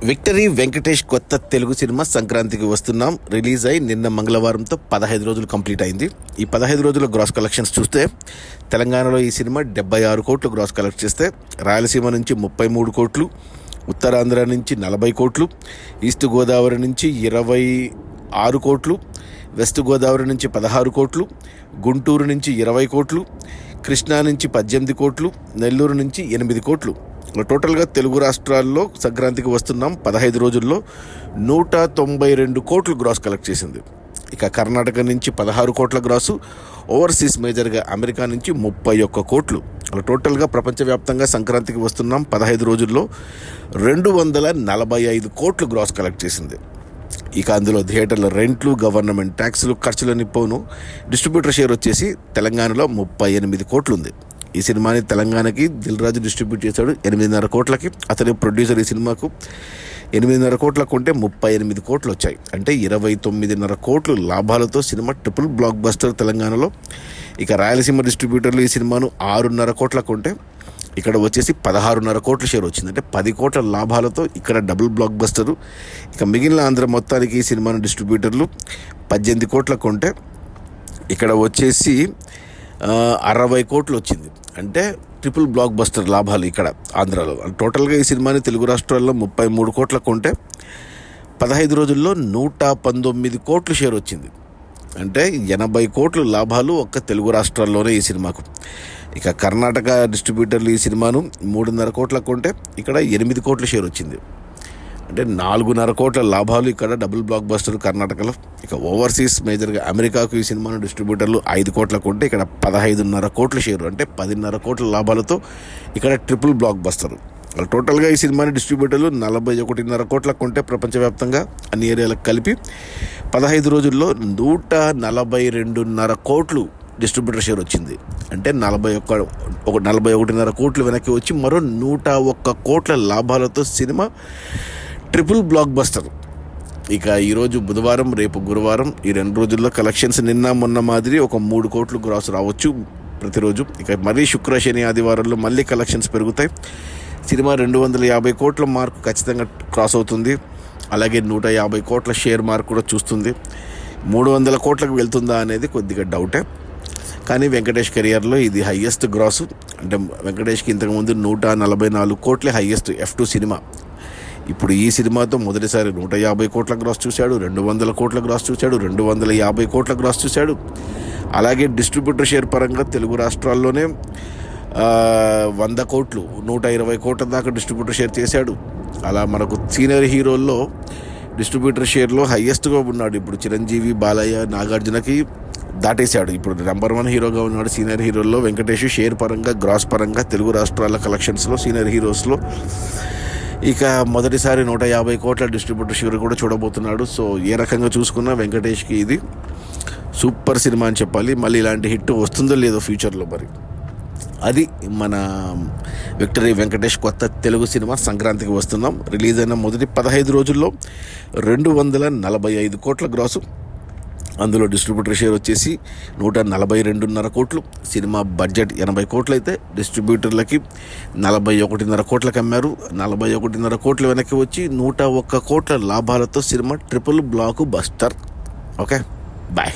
Victory Venkatesh కొత్త Telugu cinema సంక్రాంతికి వస్తున్నాం రిలీజ్ అయి నిన్న మంగళవారంతో 15 రోజులు కంప్లీట్ అయింది. ఈ 15 రోజుల గ్రాస్ కలెక్షన్స్ చూస్తే తెలంగాణలో ఈ సినిమా 76 కోట్లు గ్రాస్ కలెక్ట్ చేస్తే, రాయలసీమ నుంచి 33 కోట్లు, ఉత్తరాంధ్ర నుంచి 40 కోట్లు, ఈస్ట్ గోదావరి నుంచి 26 కోట్లు, వెస్ట్ గోదావరి నుంచి 16 కోట్లు, గుంటూరు నుంచి 20 కోట్లు, కృష్ణా నుంచి 18 కోట్లు, నెల్లూరు నుంచి 8 కోట్లు. టోటల్గా తెలుగు రాష్ట్రాల్లో సంక్రాంతికి వస్తున్నాం 15 రోజుల్లో 192 కోట్లు గ్రాస్ కలెక్ట్ చేసింది. ఇక కర్ణాటక నుంచి 16 కోట్ల గ్రాసు, ఓవర్సీస్ మేజర్గా అమెరికా నుంచి 31 కోట్లు. అలా టోటల్గా ప్రపంచవ్యాప్తంగా సంక్రాంతికి వస్తున్నాం 15 రోజుల్లో 245 కోట్లు గ్రాస్ కలెక్ట్ చేసింది. ఇక అందులో థియేటర్ల రెంట్లు, గవర్నమెంట్ ట్యాక్సులు, ఖర్చులని పోను డిస్ట్రిబ్యూటర్ షేర్ వచ్చేసి తెలంగాణలో 38 కోట్లు ఉంది. ఈ సినిమాని తెలంగాణకి దిల్ రాజు డిస్ట్రిబ్యూట్ చేశాడు 8.5 కోట్లకి. అతని ప్రొడ్యూసర్ ఈ సినిమాకు 8.5 కోట్లకు ఉంటే 38 కోట్లు వచ్చాయి. అంటే 29.5 కోట్లు లాభాలతో సినిమా ట్రిపుల్ బ్లాక్ బస్టర్ తెలంగాణలో. ఇక రాయలసీమ డిస్ట్రిబ్యూటర్లు ఈ సినిమాను 6.5 కోట్లకు ఉంటే ఇక్కడ వచ్చేసి 16.5 కోట్ల షేర్ వచ్చింది. అంటే 10 కోట్ల లాభాలతో ఇక్కడ డబుల్ బ్లాక్ బస్టరు. ఇక మిగిలిన ఆంధ్ర మొత్తానికి ఈ సినిమాను డిస్ట్రిబ్యూటర్లు 18 కోట్లకు ఉంటే ఇక్కడ వచ్చేసి 60 కోట్లు వచ్చింది. అంటే ట్రిపుల్ బ్లాక్ బస్టర్ లాభాలు ఇక్కడ ఆంధ్రాలో. టోటల్గా ఈ సినిమాని తెలుగు రాష్ట్రాల్లో 33 కోట్లకు ఉంటే 15 రోజుల్లో 119 కోట్లు షేర్ వచ్చింది. అంటే 80 కోట్లు లాభాలు ఒక్క తెలుగు రాష్ట్రాల్లోనే ఈ సినిమాకు. ఇక కర్ణాటక డిస్ట్రిబ్యూటర్లు ఈ సినిమాను 3.5 కోట్లకు ఉంటే ఇక్కడ 8 కోట్ల షేర్ వచ్చింది. అంటే 4.5 కోట్ల లాభాలు ఇక్కడ డబుల్ బ్లాక్ బస్టర్ కర్ణాటకలో. ఇక ఓవర్సీస్ మేజర్గా అమెరికాకు ఈ సినిమాను డిస్ట్రిబ్యూటర్లు 5 కోట్లకు ఉంటే ఇక్కడ 15.5 కోట్ల షేరు. అంటే 10.5 కోట్ల లాభాలతో ఇక్కడ ట్రిపుల్ బ్లాక్ బస్టర్. టోటల్గా ఈ సినిమాని డిస్ట్రిబ్యూటర్లు 41.5 కోట్లకు ఉంటే ప్రపంచవ్యాప్తంగా అన్ని ఏరియాలకు కలిపి 15 రోజుల్లో 142.5 కోట్లు డిస్ట్రిబ్యూటర్ షేర్ వచ్చింది. అంటే 41.5 కోట్లు వెనక్కి వచ్చి మరో 101 కోట్ల లాభాలతో సినిమా ట్రిపుల్ బ్లాక్ బస్టర్. ఇక ఈరోజు బుధవారం, రేపు గురువారం, ఈ 2 రోజుల్లో కలెక్షన్స్ నిన్న మొన్న మాదిరి ఒక 3 కోట్లు గ్రాస్ రావచ్చు ప్రతిరోజు. ఇక మరీ శుక్ర, శని, ఆదివారంలో మళ్ళీ కలెక్షన్స్ పెరుగుతాయి. సినిమా 250 కోట్ల మార్కు ఖచ్చితంగా క్రాస్ అవుతుంది. అలాగే 150 కోట్ల షేర్ మార్క్ కూడా చూస్తుంది. 300 కోట్లకు వెళ్తుందా అనేది కొద్దిగా డౌటే. కానీ వెంకటేష్ కెరియర్లో ఇది హయ్యెస్ట్ గ్రాసు. అంటే వెంకటేష్కి ఇంతకుముందు 144 కోట్లే హయ్యెస్ట్ F2 సినిమా. ఇప్పుడు ఈ సినిమాతో మొదటిసారి 150 కోట్ల గ్రాస్ చూశాడు, 200 కోట్ల గ్రాస్ చూశాడు, 250 కోట్ల గ్రాస్ చూశాడు. అలాగే డిస్ట్రిబ్యూటర్ షేర్ పరంగా తెలుగు రాష్ట్రాల్లోనే 100 కోట్లు, 120 కోట్ల దాకా డిస్ట్రిబ్యూటర్ షేర్ చేశాడు. అలా మనకు సీనియర్ హీరోల్లో డిస్ట్రిబ్యూటర్ షేర్లో హయ్యెస్ట్గా ఉన్నాడు. ఇప్పుడు చిరంజీవి, బాలయ్య, నాగార్జునకి దాటేశాడు. ఇప్పుడు నెంబర్ 1 హీరోగా ఉన్నాడు సీనియర్ హీరోల్లో వెంకటేష్. షేర్ పరంగా, గ్రాస్ పరంగా తెలుగు రాష్ట్రాల కలెక్షన్స్లో సీనియర్ హీరోస్లో ఇక మొదటిసారి 150 కోట్ల డిస్ట్రిబ్యూటర్ షేర్ కూడా చూడబోతున్నాడు. సో ఏ రకంగా చూసుకున్నా వెంకటేష్కి ఇది సూపర్ సినిమా అని చెప్పాలి. మళ్ళీ ఇలాంటి హిట్ వస్తుందో లేదో ఫ్యూచర్లో. మరి అది మన విక్టరీ వెంకటేష్ కొత్త తెలుగు సినిమా సంక్రాంతికి వస్తున్నాం. రిలీజ్ అయిన మొదటి 15 రోజుల్లో 245 కోట్ల గ్రాసు. అందులో డిస్ట్రిబ్యూటర్ షేర్ వచ్చేసి 142.5 కోట్లు. సినిమా బడ్జెట్ 80 కోట్లు అయితే డిస్ట్రిబ్యూటర్లకి 41.5 కోట్లకు అమ్మారు. 41.5 కోట్లు వెనక్కి వచ్చి 101 కోట్ల లాభాలతో cinema triple blockbuster. Okay, bye.